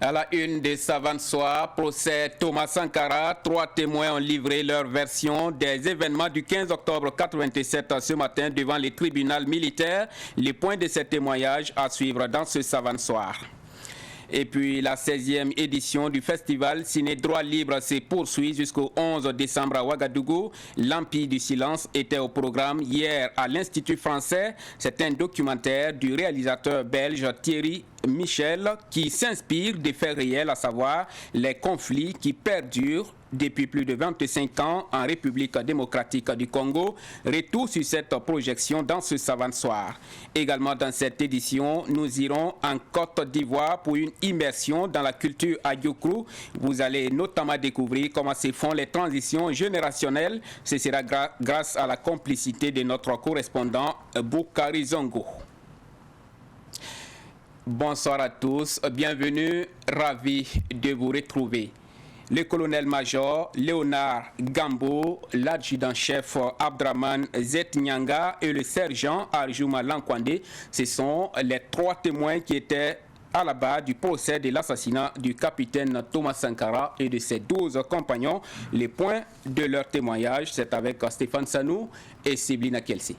À la une des Savane Soir, procès Thomas Sankara, 3 témoins ont livré leur version des événements du 15 octobre 1987 ce matin devant les tribunaux militaires. Les points de ces témoignages à suivre dans ce Savane Soir. Et puis la 16e édition du festival Ciné Droit Libre se poursuit jusqu'au 11 décembre à Ouagadougou. L'Empire du silence était au programme hier à l'Institut français. C'est un documentaire du réalisateur belge Thierry Michel qui s'inspire des faits réels, à savoir les conflits qui perdurent depuis plus de 25 ans en République démocratique du Congo. Retour sur cette projection dans ce Savane Soir. Également dans cette édition, nous irons en Côte d'Ivoire pour une immersion dans la culture Adiokrou. Vous allez notamment découvrir comment se font les transitions générationnelles. Ce sera grâce à la complicité de notre correspondant Boukari Zongo. Bonsoir à tous, bienvenue, ravi de vous retrouver. Le colonel-major Léonard Gambo, l'adjudant-chef Abdraman Zetnyanga et le sergent Arjuma Lankwande, ce sont les 3 témoins qui étaient à la barre du procès de l'assassinat du capitaine Thomas Sankara et de ses 12 compagnons. Les points de leur témoignage, c'est avec Stéphane Sanou et Siblina Kelsey.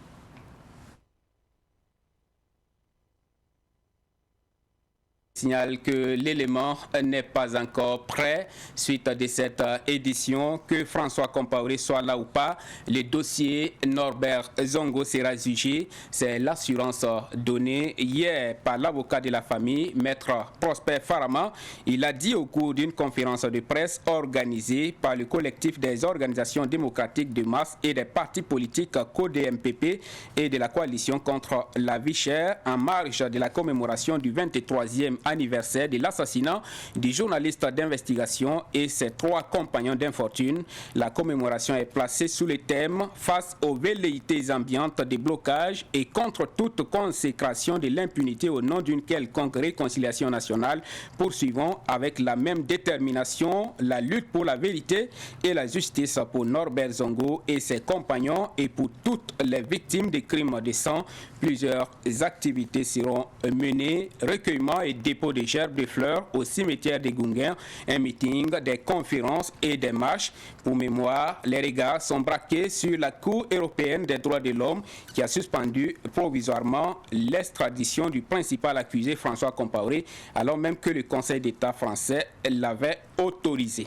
Signale que l'élément n'est pas encore prêt suite de cette édition. Que François Compaoré soit là ou pas, le dossier Norbert Zongo sera jugé. C'est l'assurance donnée hier par l'avocat de la famille, maître Prosper Farama. Il a dit au cours d'une conférence de presse organisée par le collectif des organisations démocratiques de masse et des partis politiques CODEMPP et de la coalition contre la vie chère en marge de la commémoration du 23e anniversaire de l'assassinat du journaliste d'investigation et ses 3 compagnons d'infortune. La commémoration est placée sous le thème « Face aux velléités ambiantes de blocage et contre toute consécration de l'impunité au nom d'une quelconque réconciliation nationale ». Poursuivons avec la même détermination la lutte pour la vérité et la justice pour Norbert Zongo et ses compagnons et pour toutes les victimes des crimes de sang. Plusieurs activités seront menées, recueillement et dépôt de gerbes de fleurs au cimetière de Gunguin, un meeting, des conférences et des marches. Pour mémoire, les regards sont braqués sur la Cour européenne des droits de l'homme qui a suspendu provisoirement l'extradition du principal accusé François Compaoré, alors même que le Conseil d'État français l'avait autorisé.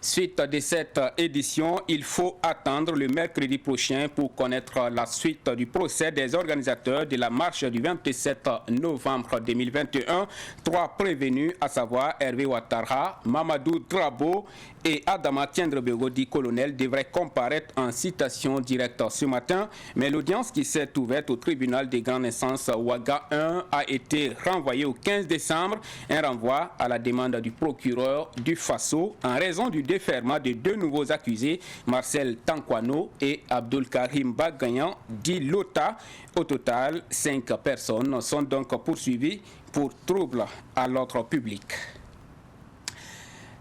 Suite de cette édition, il faut attendre le mercredi prochain pour connaître la suite du procès des organisateurs de la marche du 27 novembre 2021. 3 prévenus, à savoir Hervé Ouattara, Mamadou Drabo et Adama Tiendrebego, dit colonel, devraient comparaître en citation directe ce matin. Mais l'audience qui s'est ouverte au tribunal des grandes instances Ouaga 1 a été renvoyée au 15 décembre. Un renvoi à la demande du procureur du Faso en raison du déferment de 2 nouveaux accusés, Marcel Tankwano et Abdul Karim Bagayan, dit Lota. Au total, 5 personnes sont donc poursuivies pour troubles à l'ordre public.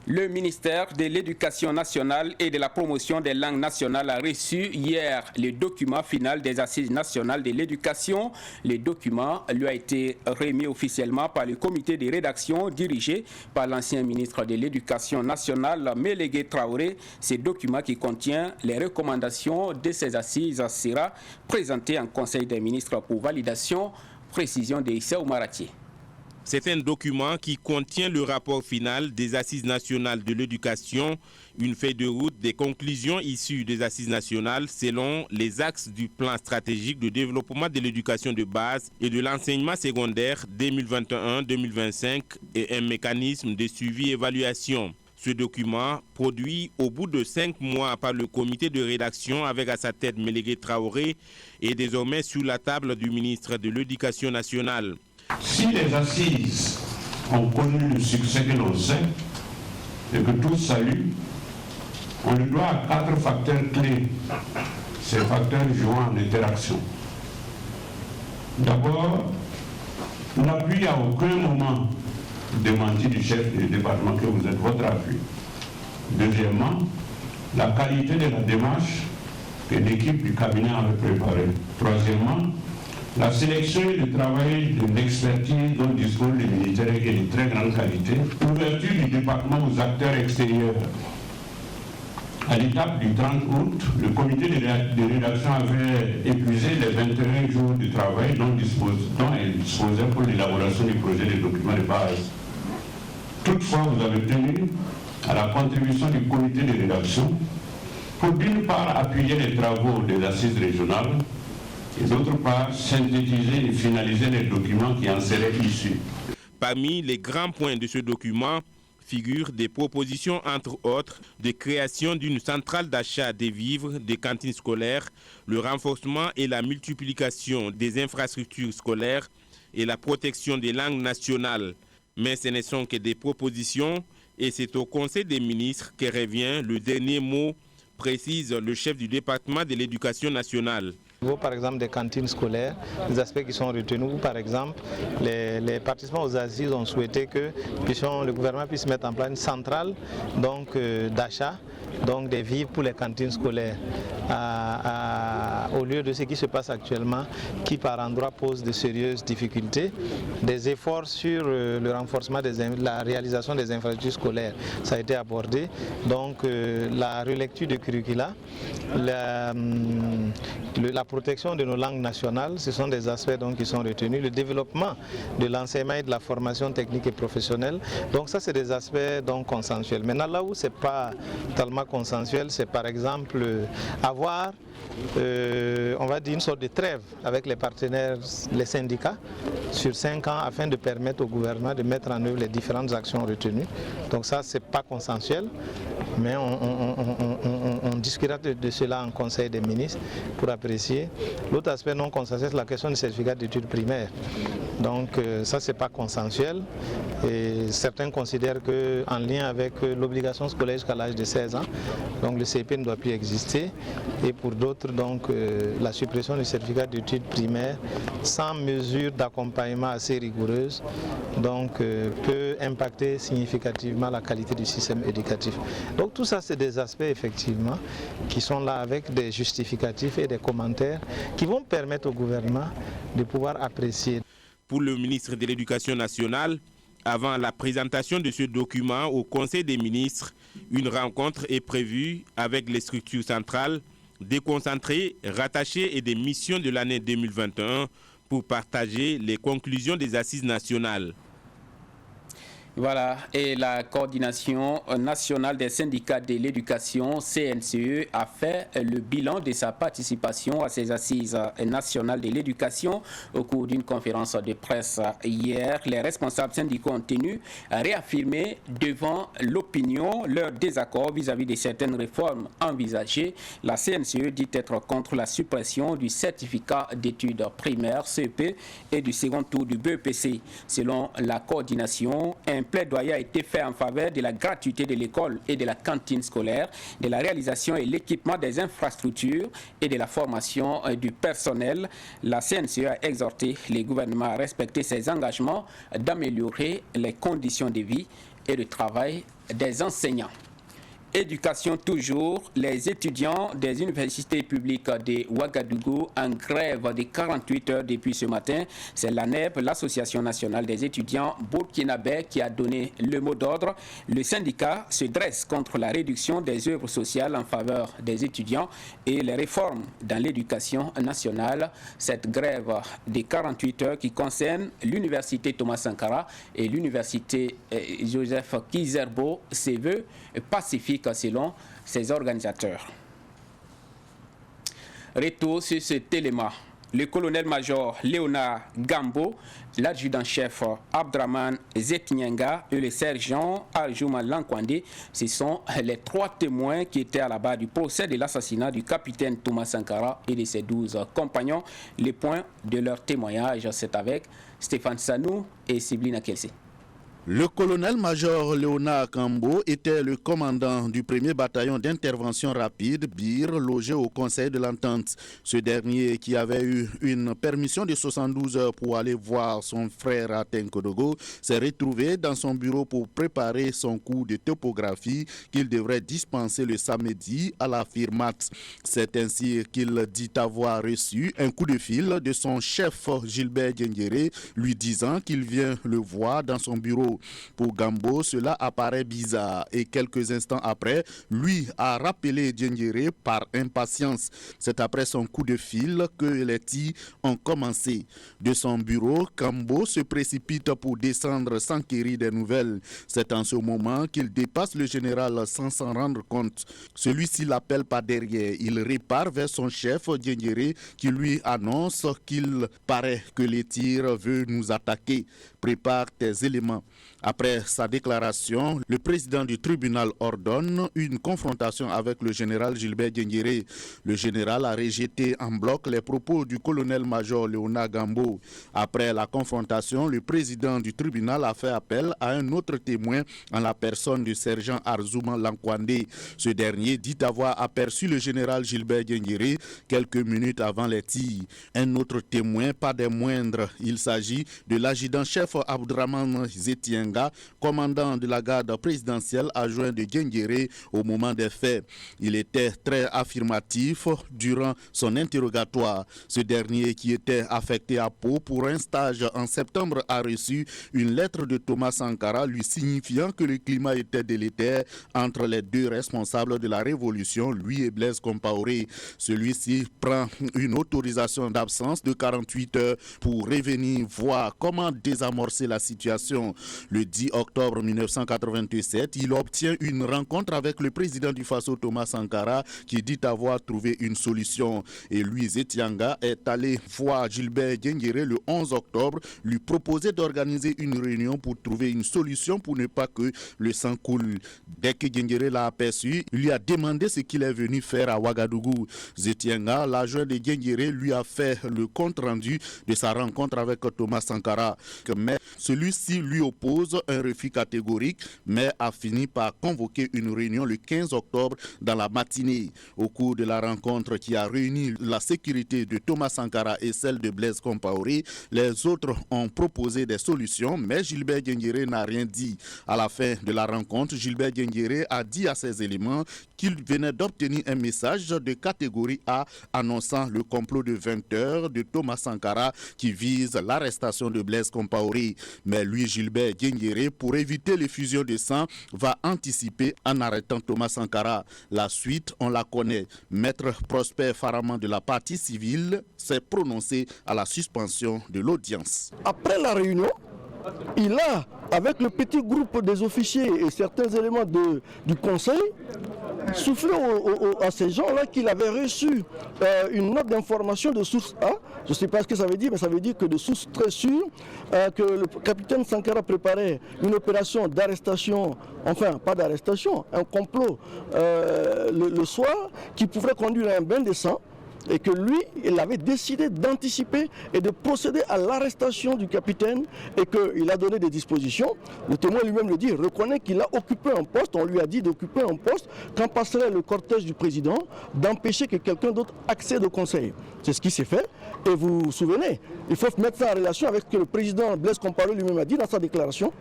Le ministère de l'Éducation nationale et de la promotion des langues nationales a reçu hier le document final des Assises nationales de l'éducation. Le document lui a été remis officiellement par le comité de rédaction dirigé par l'ancien ministre de l'Éducation nationale, Mélégué Traoré. Ce document qui contient les recommandations de ces assises sera présenté en Conseil des ministres pour validation. Précision de Issa Oumaratié. C'est un document qui contient le rapport final des Assises nationales de l'éducation, une feuille de route des conclusions issues des Assises nationales selon les axes du plan stratégique de développement de l'éducation de base et de l'enseignement secondaire 2021-2025 et un mécanisme de suivi et évaluation. Ce document, produit au bout de 5 mois par le comité de rédaction avec à sa tête Mélégué Traoré, est désormais sur la table du ministre de l'Éducation nationale. Si les assises ont connu le succès que l'on sait et que tous saluent, on le doit à 4 facteurs clés, ces facteurs jouant en interaction. D'abord, l'appui à aucun moment démenti du chef du département que vous êtes, votre appui. Deuxièmement, la qualité de la démarche que l'équipe du cabinet avait préparée. Troisièmement, La sélection et le travail de l'expertise dont disposent les militaires est de très grande qualité. L'ouverture du département aux acteurs extérieurs. À l'étape du 30 août, le comité de rédaction avait épuisé les 21 jours de travail dont elle disposait pour l'élaboration du projet de document de base. Toutefois, vous avez tenu à la contribution du comité de rédaction pour d'une part appuyer les travaux des assises régionales et d'autre part synthétiser et finaliser les documents qui en seraient issus. Parmi les grands points de ce document figurent des propositions, entre autres, de création d'une centrale d'achat des vivres, des cantines scolaires, le renforcement et la multiplication des infrastructures scolaires et la protection des langues nationales. Mais ce ne sont que des propositions et c'est au Conseil des ministres que revient le dernier mot, précise le chef du département de l'éducation nationale. Par exemple des cantines scolaires, des aspects qui sont retenus, par exemple les participants aux assises ont souhaité que le gouvernement puisse mettre en place une centrale d'achat des vivres pour les cantines scolaires, au lieu de ce qui se passe actuellement, qui par endroits pose de sérieuses difficultés. Des efforts sur le renforcement la réalisation des infrastructures scolaires, ça a été abordé. Donc la relecture de curricula, la protection de nos langues nationales, ce sont des aspects qui sont retenus. Le développement de l'enseignement et de la formation technique et professionnelle. Donc ça, c'est des aspects consensuels. Maintenant, là où ce n'est pas totalement consensuel, c'est par exemple avoir on va dire une sorte de trêve avec les partenaires, les syndicats, sur 5 ans afin de permettre au gouvernement de mettre en œuvre les différentes actions retenues. Donc ça, c'est pas consensuel, mais on discutera de cela en Conseil des ministres pour apprécier. L'autre aspect non consensuel, c'est la question du certificat d'études primaires. Donc ça, c'est pas consensuel. Et certains considèrent qu'en lien avec l'obligation scolaire jusqu'à l'âge de 16 ans, donc le CP ne doit plus exister. Et pour d'autres, la suppression du certificat d'études primaires sans mesure d'accompagnement assez rigoureuse peut impacter significativement la qualité du système éducatif. Donc tout ça, c'est des aspects effectivement qui sont là avec des justificatifs et des commentaires qui vont permettre au gouvernement de pouvoir apprécier. Pour le ministre de l'Éducation nationale, avant la présentation de ce document au Conseil des ministres, une rencontre est prévue avec les structures centrales, déconcentrées, rattachées et des missions de l'année 2021 pour partager les conclusions des assises nationales. Voilà, et la coordination nationale des syndicats de l'éducation, CNCE, a fait le bilan de sa participation à ces assises nationales de l'éducation au cours d'une conférence de presse hier. Les responsables syndicaux ont tenu à réaffirmer devant l'opinion leur désaccord vis-à-vis de certaines réformes envisagées. La CNCE dit être contre la suppression du certificat d'études primaires, CEP, et du second tour du BEPC. Selon la coordination, un plaidoyer a été fait en faveur de la gratuité de l'école et de la cantine scolaire, de la réalisation et l'équipement des infrastructures et de la formation du personnel. La CNCE a exhorté les gouvernements à respecter ses engagements d'améliorer les conditions de vie et de travail des enseignants. Éducation toujours, les étudiants des universités publiques de Ouagadougou en grève de 48 heures depuis ce matin. C'est l'ANEP, l'Association nationale des étudiants burkinabés, qui a donné le mot d'ordre. Le syndicat se dresse contre la réduction des œuvres sociales en faveur des étudiants et les réformes dans l'éducation nationale. Cette grève de 48 heures qui concerne l'université Thomas Sankara et l'université Joseph Kizerbo se veut pacifique selon ses organisateurs. Retour sur cet élément. Le colonel-major Léonard Gambo, l'adjudant-chef Abdraman Zetnyenga et le sergent Arjouma Lankwande, ce sont les 3 témoins qui étaient à la barre du procès de l'assassinat du capitaine Thomas Sankara et de ses 12 compagnons. Les points de leur témoignage, c'est avec Stéphane Sanou et Siblina Kelsey. Le colonel-major Léonard Kambo était le commandant du 1er bataillon d'intervention rapide BIR logé au Conseil de l'Entente. Ce dernier, qui avait eu une permission de 72 heures pour aller voir son frère à Tenkodogo, s'est retrouvé dans son bureau pour préparer son cours de topographie qu'il devrait dispenser le samedi à la FIRMAT. C'est ainsi qu'il dit avoir reçu un coup de fil de son chef Gilbert Diendéré lui disant qu'il vient le voir dans son bureau. Pour Gambo, cela apparaît bizarre et quelques instants après, lui a rappelé Diendéré par impatience. C'est après son coup de fil que les tirs ont commencé. De son bureau, Gambo se précipite pour descendre sans quérir des nouvelles. C'est en ce moment qu'il dépasse le général sans s'en rendre compte. Celui-ci l'appelle par derrière. Il repart vers son chef Diendéré qui lui annonce qu'il paraît que les tirs veulent nous attaquer. Prépare tes éléments. Après sa déclaration, le président du tribunal ordonne une confrontation avec le général Gilbert Diendéré. Le général a rejeté en bloc les propos du colonel-major Léonard Kambo. Après la confrontation, le président du tribunal a fait appel à un autre témoin en la personne du sergent Arzouma Lankwandé. Ce dernier dit avoir aperçu le général Gilbert Diendéré quelques minutes avant les tirs. Un autre témoin, pas des moindres, il s'agit de l'adjudant-chef Abdraman Zetienga, commandant de la garde présidentielle adjoint de Diendéré au moment des faits. Il était très affirmatif durant son interrogatoire. Ce dernier, qui était affecté à Pau pour un stage en septembre, a reçu une lettre de Thomas Sankara lui signifiant que le climat était délétère entre les deux responsables de la révolution, lui et Blaise Compaoré. Celui-ci prend une autorisation d'absence de 48 heures pour revenir voir comment désamorcer la situation. Le 10 octobre 1987, il obtient une rencontre avec le président du Faso, Thomas Sankara, qui dit avoir trouvé une solution. Et lui, Zetianga, est allé voir Gilbert Diendéré le 11 octobre, lui proposer d'organiser une réunion pour trouver une solution pour ne pas que le sang coule. Dès que Diendéré l'a aperçu, il lui a demandé ce qu'il est venu faire à Ouagadougou. Zetianga, l'adjoint de Diendéré, lui a fait le compte rendu de sa rencontre avec Thomas Sankara. Mais celui-ci lui oppose un refus catégorique, mais a fini par convoquer une réunion le 15 octobre dans la matinée. Au cours de la rencontre qui a réuni la sécurité de Thomas Sankara et celle de Blaise Compaoré, les autres ont proposé des solutions, mais Gilbert Diendéré n'a rien dit. À la fin de la rencontre, Gilbert Diendéré a dit à ses éléments qu'il venait d'obtenir un message de catégorie A annonçant le complot de 20 heures de Thomas Sankara qui vise l'arrestation de Blaise Compaoré. Mais lui, Gilbert Diendéré, pour éviter l'effusion de sang, va anticiper en arrêtant Thomas Sankara. La suite, on la connaît. Maître Prosper Faraman de la partie civile s'est prononcé à la suspension de l'audience. Après la réunion, il a, avec le petit groupe des officiers et certains éléments du conseil, soufflé à ces gens-là qu'il avait reçu une note d'information de source A. Je ne sais pas ce que ça veut dire, mais ça veut dire que de source très sûre, que le capitaine Sankara préparait une opération d'arrestation, enfin pas d'arrestation, un complot le soir qui pourrait conduire à un bain de sang. Et que lui, il avait décidé d'anticiper et de procéder à l'arrestation du capitaine et qu'il a donné des dispositions. Le témoin lui-même le dit, il reconnaît qu'il a occupé un poste, on lui a dit d'occuper un poste quand passerait le cortège du président, d'empêcher que quelqu'un d'autre accède au conseil. C'est ce qui s'est fait et vous vous souvenez, il faut mettre ça en relation avec ce que le président Blaise Compaoré lui-même a dit dans sa déclaration.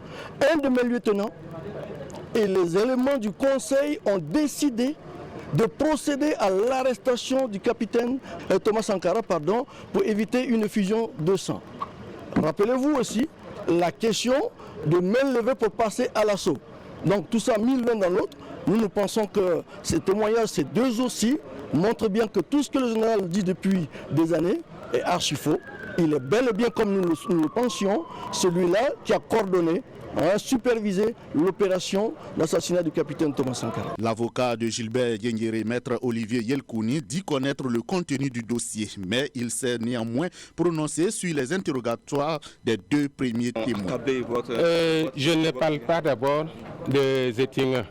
Un de mes lieutenants et les éléments du conseil ont décidé de procéder à l'arrestation du capitaine Thomas Sankara pour éviter une effusion de sang. Rappelez-vous aussi la question de main levée pour passer à l'assaut. Donc tout ça mis l'un dans l'autre. Nous pensons que ces témoignages, ces deux aussi, montrent bien que tout ce que le général dit depuis des années est archi faux. Il est bel et bien, comme nous le pensions, celui-là qui a coordonné, a supervisé l'opération d'assassinat du capitaine Thomas Sankara. L'avocat de Gilbert Diendéré, maître Olivier Yelkouni, dit connaître le contenu du dossier, mais il s'est néanmoins prononcé sur les interrogatoires des deux premiers témoins. Je ne parle pas d'abord de Zetienga.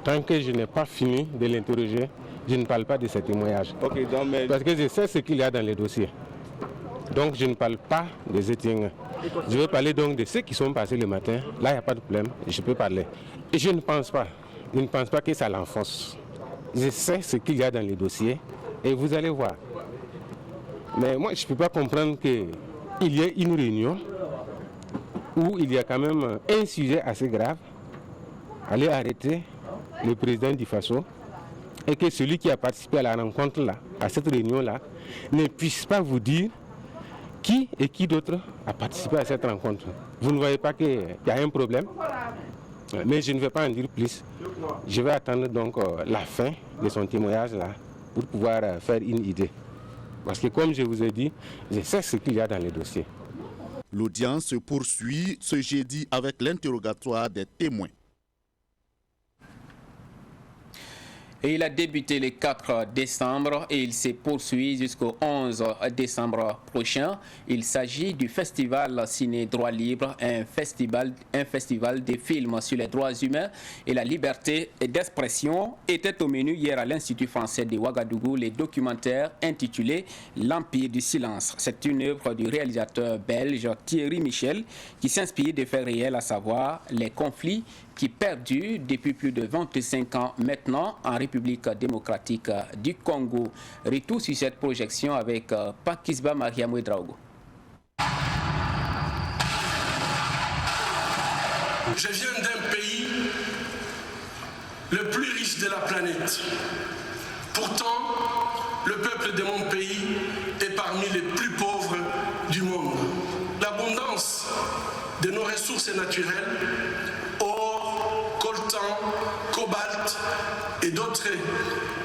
Tant que je n'ai pas fini de l'interroger, je ne parle pas de ces témoignages. Parce que je sais ce qu'il y a dans les dossiers. Donc je ne parle pas de Zetienga. Je veux parler donc de ceux qui sont passés le matin. Là, il n'y a pas de problème, je peux parler. Et je ne pense pas que ça l'enfonce. Je sais ce qu'il y a dans les dossiers et vous allez voir. Mais moi, je ne peux pas comprendre qu'il y ait une réunion où il y a quand même un sujet assez grave, aller arrêter le président du Faso, et que celui qui a participé à la rencontre là, à cette réunion-là, ne puisse pas vous dire qui et qui d'autre a participé à cette rencontre. Vous ne voyez pas qu'il y a un problème? Mais je ne vais pas en dire plus. Je vais attendre donc la fin de son témoignage là pour pouvoir faire une idée. Parce que comme je vous ai dit, je sais ce qu'il y a dans les dossiers. L'audience se poursuit ce jeudi avec l'interrogatoire des témoins. Et il a débuté le 4 décembre et il se poursuit jusqu'au 11 décembre prochain. Il s'agit du festival Ciné Droit Libre, un festival des films sur les droits humains et la liberté d'expression. Était au menu hier à l'Institut français de Ouagadougou le documentaire intitulé L'Empire du silence. C'est une œuvre du réalisateur belge Thierry Michel qui s'inspire de faits réels, à savoir les conflits qui perdure depuis plus de 25 ans maintenant en République démocratique du Congo. Retour sur cette projection avec Pakisba Mariamou Draogo. Je viens d'un pays le plus riche de la planète. Pourtant, le peuple de mon pays est parmi les plus pauvres du monde. L'abondance de nos ressources naturelles, or, coltan, cobalt et d'autres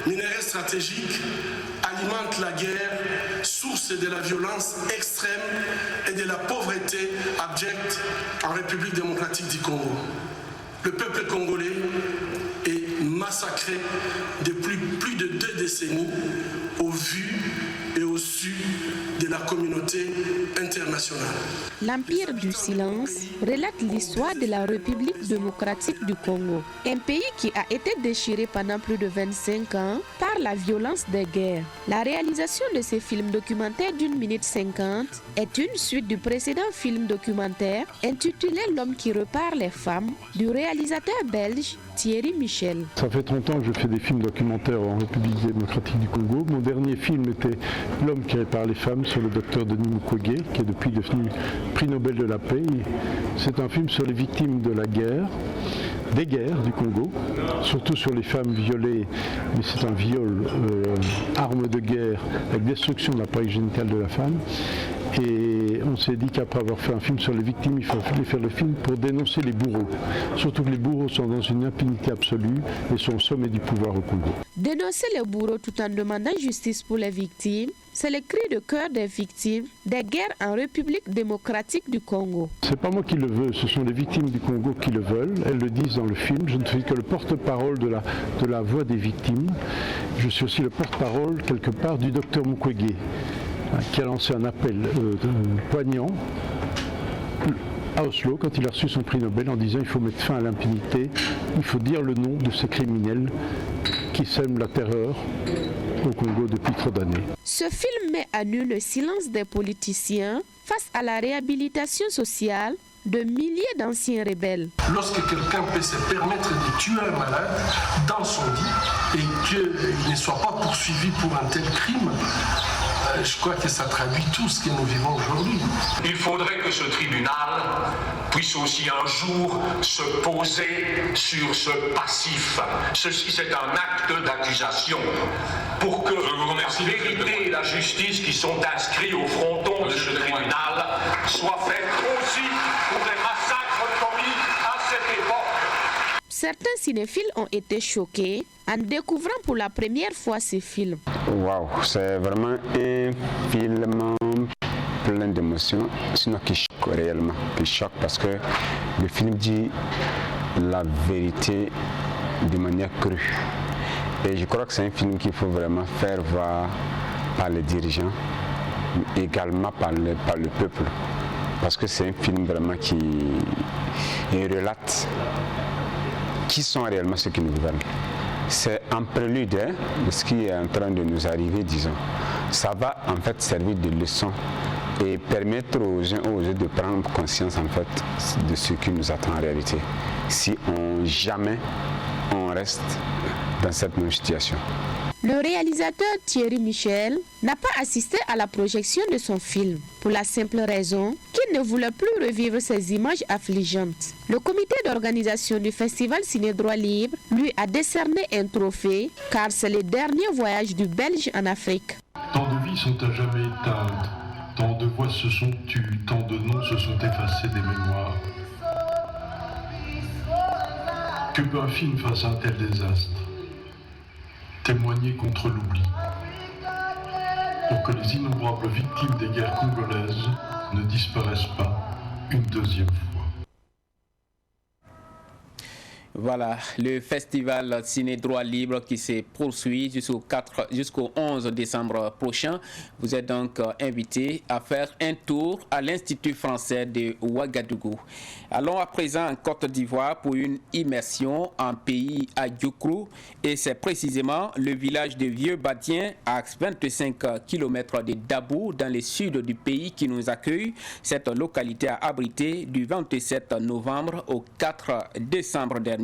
minéraux stratégiques alimente la guerre, source de la violence extrême et de la pauvreté abjecte en République démocratique du Congo. Le peuple congolais est massacré depuis plus de 2 décennies au vu et au su de la communauté internationale. L'Empire du silence relate l'histoire de la République démocratique du Congo, un pays qui a été déchiré pendant plus de 25 ans par la violence des guerres. La réalisation de ce film documentaire d'1 minute 50 est une suite du précédent film documentaire intitulé L'homme qui repart les femmes du réalisateur belge Thierry Michel. Ça fait 30 ans que je fais des films documentaires en République démocratique du Congo. Mon dernier film était L'homme qui répare les femmes sur le docteur Denis Mukwege, qui est depuis devenu prix Nobel de la paix. C'est un film sur les victimes de la guerre, des guerres du Congo, surtout sur les femmes violées, mais c'est un viol, arme de guerre, avec destruction de l'appareil génital de la femme. Et on s'est dit qu'après avoir fait un film sur les victimes, il fallait faire le film pour dénoncer les bourreaux. Surtout que les bourreaux sont dans une impunité absolue et sont au sommet du pouvoir au Congo. Dénoncer les bourreaux tout en demandant justice pour les victimes, c'est le cri de cœur des victimes des guerres en République démocratique du Congo. C'est pas moi qui le veux, ce sont les victimes du Congo qui le veulent. Elles le disent dans le film. Je ne suis que le porte-parole de la voix des victimes. Je suis aussi le porte-parole quelque part du docteur Mukwege, qui a lancé un appel poignant à Oslo quand il a reçu son prix Nobel en disant il faut mettre fin à l'impunité, il faut dire le nom de ces criminels qui sèment la terreur au Congo depuis trop d'années. Ce film met à nu le silence des politiciens face à la réhabilitation sociale de milliers d'anciens rebelles. Lorsque quelqu'un peut se permettre de tuer un malade dans son lit et qu'il ne soit pas poursuivi pour un tel crime, je crois que ça traduit tout ce que nous vivons aujourd'hui. Il faudrait que ce tribunal puisse aussi un jour se poser sur ce passif. Ceci, c'est un acte d'accusation pour que la vérité et la justice qui sont inscrits au fronton de ce tribunal soient faites aussi pour les massacres commis à cette époque. Certains cinéphiles ont été choqués en découvrant pour la première fois ce film. Waouh, c'est vraiment un film plein d'émotions, sinon qui choque réellement, qui choque parce que le film dit la vérité de manière crue. Et je crois que c'est un film qu'il faut vraiment faire voir par les dirigeants, mais également par le peuple. Parce que c'est un film vraiment qui relate qui sont réellement ceux qui nous gouvernent. C'est un prélude de ce qui est en train de nous arriver, disons. Ça va en fait servir de leçon et permettre aux uns aux autres de prendre conscience en fait de ce qui nous attend en réalité. Si jamais on reste dans cette même situation. Le réalisateur Thierry Michel n'a pas assisté à la projection de son film pour la simple raison qu'il ne voulait plus revivre ces images affligeantes. Le comité d'organisation du festival Ciné Droit Libre lui a décerné un trophée car c'est le dernier voyage du Belge en Afrique. Tant de vies sont à jamais éteintes, tant de voix se sont tues, tant de noms se sont effacés des mémoires. Que peut un film face à un tel désastre? Témoigner contre l'oubli, pour que les innombrables victimes des guerres congolaises ne disparaissent pas une deuxième fois. Voilà, le festival Ciné Droit Libre qui se poursuit jusqu'au 11 décembre prochain. Vous êtes donc invité à faire un tour à l'Institut français de Ouagadougou. Allons à présent en Côte d'Ivoire pour une immersion en pays Adjoukrou. Et c'est précisément le village de Vieux-Badien à 25 km de Dabou dans le sud du pays qui nous accueille. Cette localité a abrité du 27 novembre au 4 décembre dernier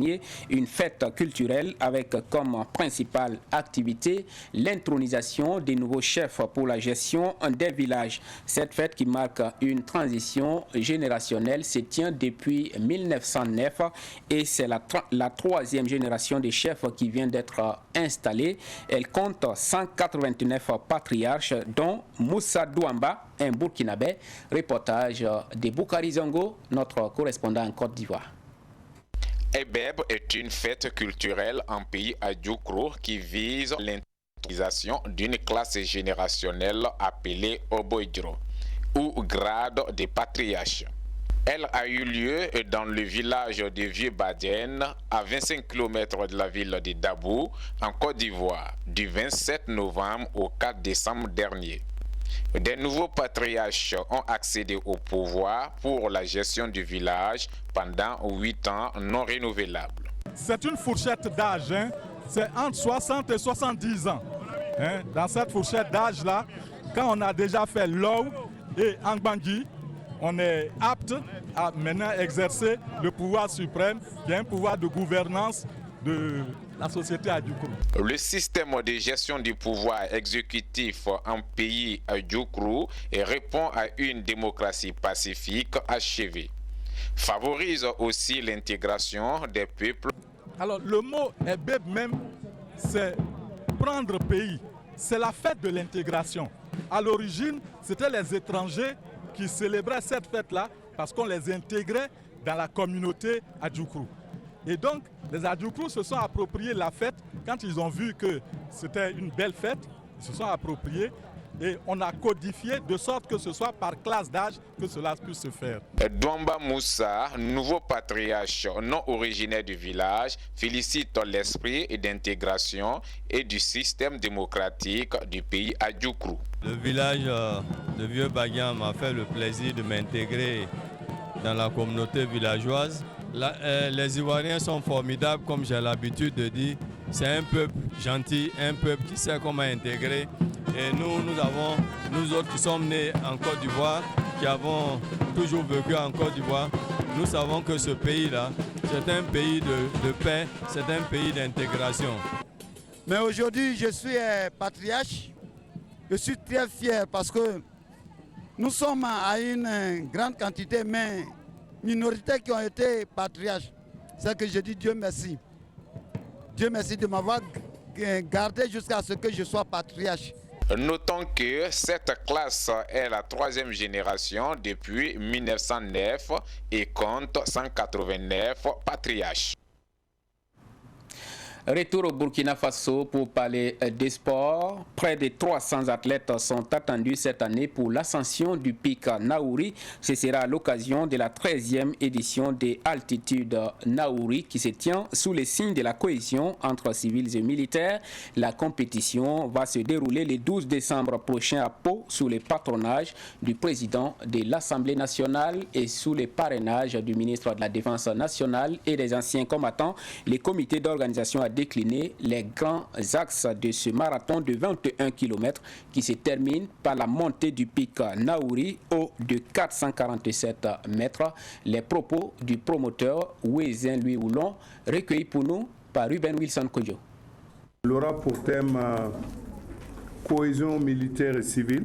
une fête culturelle avec comme principale activité l'intronisation des nouveaux chefs pour la gestion des villages. Cette fête qui marque une transition générationnelle se tient depuis 1909 et c'est la troisième génération des chefs qui vient d'être installée. Elle compte 189 patriarches dont Moussa Douamba, un Burkinabé. Reportage de Boukari Zongo, notre correspondant en Côte d'Ivoire. Ebeb est une fête culturelle en pays Adjoukrou qui vise l'intronisation d'une classe générationnelle appelée Oboidro, ou grade des patriarches. Elle a eu lieu dans le village de Vieux-Badien, à 25 km de la ville de Dabou, en Côte d'Ivoire, du 27 novembre au 4 décembre dernier. Des nouveaux patriarches ont accédé au pouvoir pour la gestion du village pendant 8 ans non renouvelables. C'est une fourchette d'âge, c'est entre 60 et 70 ans. Dans cette fourchette d'âge-là, quand on a déjà fait Lou et Angbangui, on est apte à maintenant exercer le pouvoir suprême, qui est un pouvoir de gouvernance de la société Adjoukrou. Le système de gestion du pouvoir exécutif en pays Adjoukrou répond à une démocratie pacifique achevée. Favorise aussi l'intégration des peuples. Alors le mot Ebeb même, c'est prendre pays. C'est la fête de l'intégration. À l'origine, c'était les étrangers qui célébraient cette fête-là parce qu'on les intégrait dans la communauté Adjoukrou. Et donc, les Adjoukrou se sont appropriés la fête. Quand ils ont vu que c'était une belle fête, ils se sont appropriés et on a codifié de sorte que ce soit par classe d'âge que cela puisse se faire. Douamba Moussa, nouveau patriarche non originaire du village, félicite l'esprit d'intégration et du système démocratique du pays Adjoukrou. Le village de Vieux-Badien m'a fait le plaisir de m'intégrer dans la communauté villageoise. Les Ivoiriens sont formidables, comme j'ai l'habitude de dire. C'est un peuple gentil, un peuple qui sait comment intégrer. Et nous autres qui sommes nés en Côte d'Ivoire, qui avons toujours vécu en Côte d'Ivoire, nous savons que ce pays-là, c'est un pays de paix, c'est un pays d'intégration. Mais aujourd'hui, je suis patriarche. Je suis très fier parce que nous sommes à une grande quantité, mais minorités qui ont été patriarches. C'est que je dis Dieu merci. Dieu merci de m'avoir gardé jusqu'à ce que je sois patriarche. Notons que cette classe est la troisième génération depuis 1909 et compte 189 patriarches. Retour au Burkina Faso pour parler des sports. Près de 300 athlètes sont attendus cette année pour l'ascension du pic Naouri. Ce sera à l'occasion de la 13e édition des Altitudes Naouri qui se tient sous les signes de la cohésion entre civils et militaires. La compétition va se dérouler le 12 décembre prochain à Pau sous le patronage du président de l'Assemblée nationale et sous le parrainage du ministre de la Défense nationale et des anciens combattants. Le comité d'organisation a décliner les grands axes de ce marathon de 21 km qui se termine par la montée du pic Naouri haut de 447 mètres. Les propos du promoteur Ouézin Louis Oulon, recueillis pour nous par Ruben Wilson Kojo. Il aura pour thème cohésion militaire et civile.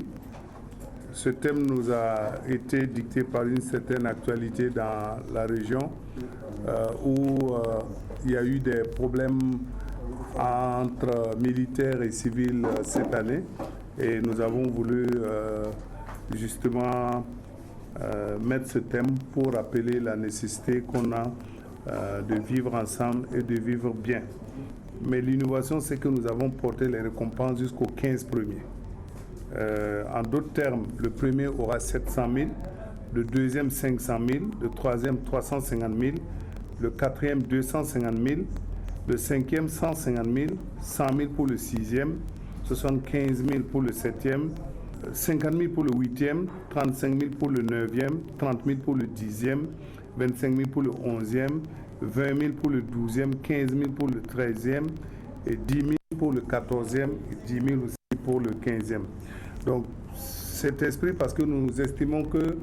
Ce thème nous a été dicté par une certaine actualité dans la région où il y a eu des problèmes entre militaires et civils cette année et nous avons voulu justement mettre ce thème pour rappeler la nécessité qu'on a de vivre ensemble et de vivre bien. Mais l'innovation, c'est que nous avons porté les récompenses jusqu'aux 15 premiers. En d'autres termes, le premier aura 700 000, le deuxième 500 000, le troisième 350 000, le quatrième 250 000, le cinquième 150 000, 100 000 pour le sixième, 75 000 pour le septième, 50 000 pour le huitième, 35 000 pour le neuvième, 30 000 pour le dixième, 25 000 pour le onzième, 20 000 pour le 12e, 15 000 pour le 13e, et 10 000 pour le 14e, et 10 000 aussi pour le 15e. Donc, cet esprit, parce que nous estimons que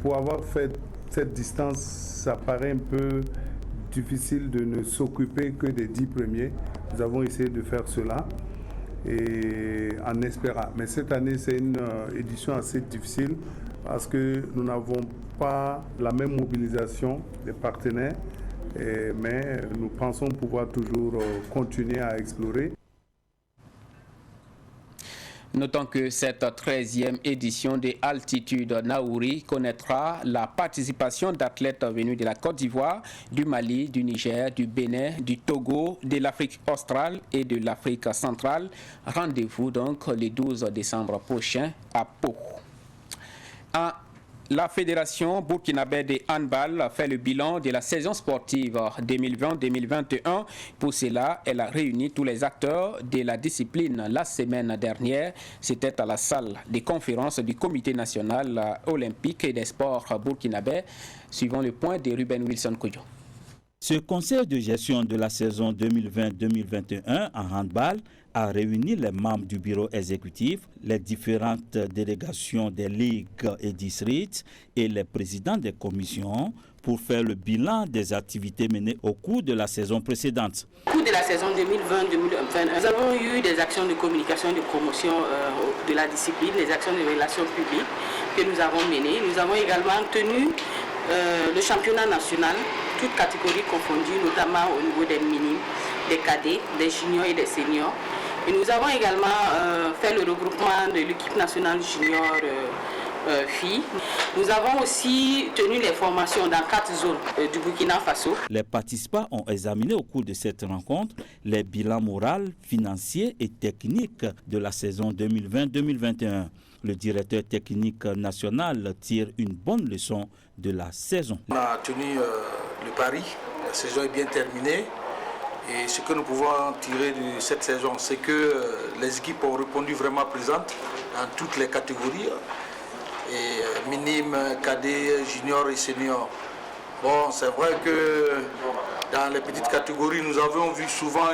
pour avoir fait cette distance, ça paraît un peu difficile de ne s'occuper que des 10 premiers. Nous avons essayé de faire cela, et en espérant. Mais cette année, c'est une édition assez difficile, parce que nous n'avons pas la même mobilisation des partenaires. Mais nous pensons pouvoir toujours continuer à explorer. Notons que cette 13e édition de Altitude Naouri connaîtra la participation d'athlètes venus de la Côte d'Ivoire, du Mali, du Niger, du Bénin, du Togo, de l'Afrique australe et de l'Afrique centrale. Rendez-vous donc le 12 décembre prochain à Pau. La Fédération burkinabé de handball fait le bilan de la saison sportive 2020-2021. Pour cela, elle a réuni tous les acteurs de la discipline la semaine dernière. C'était à la salle des conférences du Comité national olympique et des sports burkinabé, suivant le point de Ruben Wilson Kojo. Ce conseil de gestion de la saison 2020-2021 en handball a réuni les membres du bureau exécutif, les différentes délégations des ligues et districts et les présidents des commissions pour faire le bilan des activités menées au cours de la saison précédente. Au cours de la saison 2020-2021, nous avons eu des actions de communication et de promotion de la discipline, des actions de relations publiques que nous avons menées. Nous avons également tenu le championnat national, toutes catégories confondues, notamment au niveau des minimes, des cadets, des juniors et des seniors. Et nous avons également fait le regroupement de l'équipe nationale junior filles. Nous avons aussi tenu les formations dans 4 zones du Burkina Faso. Les participants ont examiné au cours de cette rencontre les bilans moraux, financiers et techniques de la saison 2020-2021. Le directeur technique national tire une bonne leçon de la saison. On a tenu le pari, la saison est bien terminée. Et ce que nous pouvons tirer de cette saison, c'est que les équipes ont répondu vraiment présentes dans toutes les catégories. Et minimes, cadets, juniors et seniors. Bon, c'est vrai que dans les petites catégories, nous avons vu souvent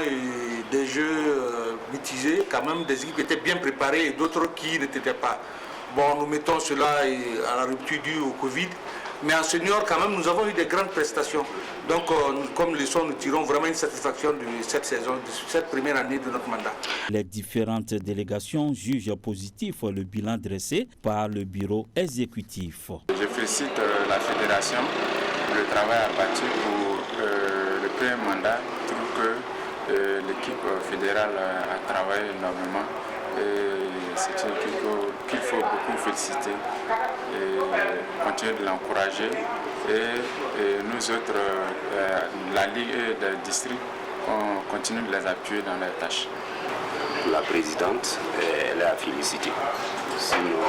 des jeux mitigés, quand même des équipes qui étaient bien préparées et d'autres qui n'étaient pas. Bon, nous mettons cela à la rupture due au Covid. Mais en senior, quand même, nous avons eu des grandes prestations. Donc, comme leçon, nous tirons vraiment une satisfaction de cette saison, de cette première année de notre mandat. Les différentes délégations jugent positif le bilan dressé par le bureau exécutif. Je félicite la fédération pour le travail abattu pour le premier mandat. Je trouve que l'équipe fédérale a travaillé énormément. C'est une équipe qu'il faut beaucoup féliciter et continuer de l'encourager. Et nous autres, la Ligue et le district, on continue de les appuyer dans leurs tâches. La présidente, elle est à féliciter. Sinon,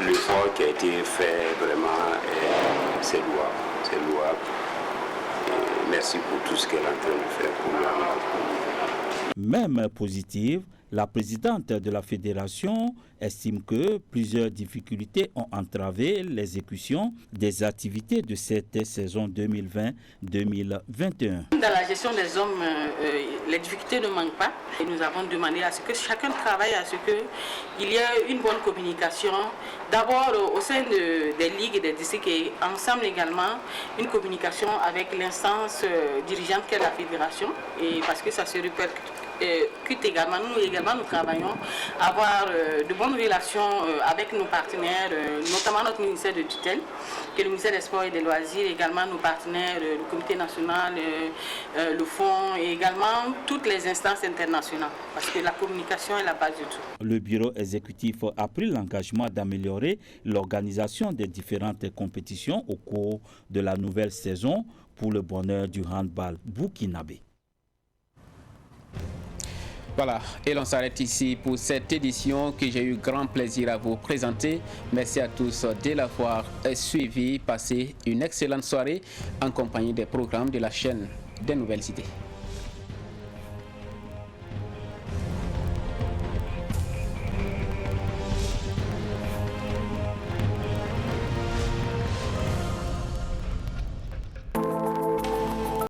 l'effort qui a été fait, vraiment, c'est louable. C'est louable. Et merci pour tout ce qu'elle est en train de faire pour nous. Même positive, La présidente de la fédération estime que plusieurs difficultés ont entravé l'exécution des activités de cette saison 2020-2021. Dans la gestion des hommes, les difficultés ne manquent pas. Et nous avons demandé à ce que chacun travaille à ce qu'il y ait une bonne communication. D'abord au sein des ligues et des districts et ensemble également une communication avec l'instance dirigeante qu'est la fédération. Et parce que ça se répercute également, nous travaillons à avoir de bonnes relations avec nos partenaires, notamment notre ministère de tutelle, qui est le ministère des Sports et des Loisirs, également nos partenaires, le Comité national, le Fonds et également toutes les instances internationales, parce que la communication est la base de tout. Le bureau exécutif a pris l'engagement d'améliorer l'organisation des différentes compétitions au cours de la nouvelle saison pour le bonheur du handball burkinabé. Voilà, et l'on s'arrête ici pour cette édition que j'ai eu grand plaisir à vous présenter. Merci à tous de l'avoir suivi. Passez une excellente soirée en compagnie des programmes de la chaîne des Nouvelles Idées.